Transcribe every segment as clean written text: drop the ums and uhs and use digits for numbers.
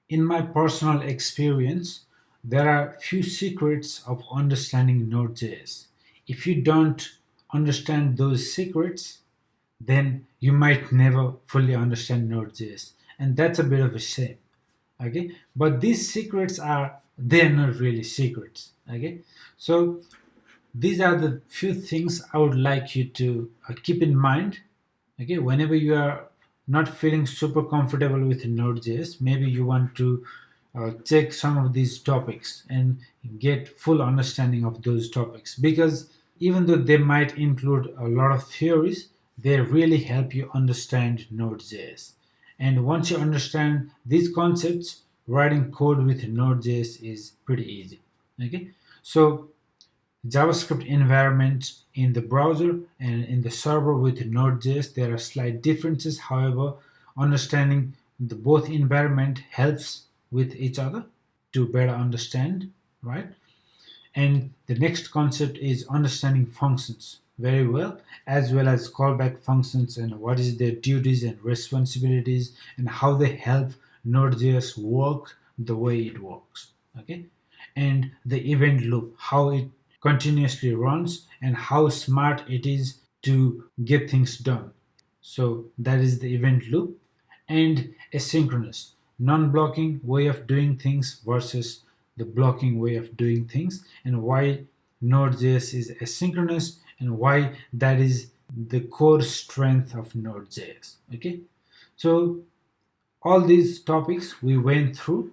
In my personal experience, there are few secrets of understanding Node.js. If you don't understand those secrets, then you might never fully understand Node.js. And that's a bit of a shame. Okay, but these secrets are, they're not really secrets. Okay, so these are the few things I would like you to keep in mind. Okay, whenever you are not feeling super comfortable with Node.js, maybe you want to check some of these topics and get full understanding of those topics, because even though they might include a lot of theories, they really help you understand Node.js. And once you understand these concepts, writing code with Node.js is pretty easy. Okay, so JavaScript environment in the browser and in the server with Node.js, there are slight differences. However, understanding the both environment helps with each other to better understand, right? And the next concept is understanding functions very well as callback functions and what is their duties and responsibilities and how they help Node.js work the way it works. Okay, and the event loop, how it continuously runs and how smart it is to get things done. So that is the event loop. And asynchronous, non-blocking way of doing things versus the blocking way of doing things, and why Node.js is asynchronous and why that is the core strength of Node.js. Okay, so all these topics we went through.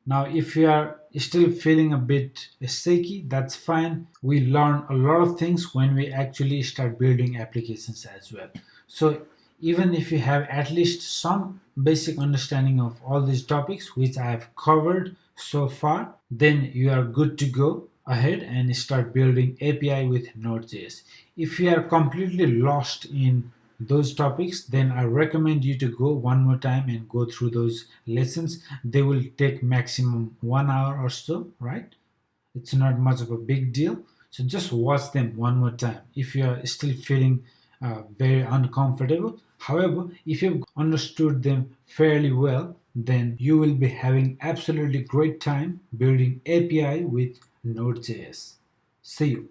Now, if you are still feeling a bit shaky, that's fine. We learn a lot of things when we actually start building applications as well. So, even if you have at least some basic understanding of all these topics, which I have covered so far, then you are good to go ahead and start building API with Node.js. If you are completely lost in those topics, then I recommend you to go one more time and go through those lessons. They will take maximum 1 hour or so, right? It's not much of a big deal. So just watch them one more time if you are still feeling very uncomfortable. However, if you've understood them fairly well, then you will be having absolutely great time building API with Node.js. See you.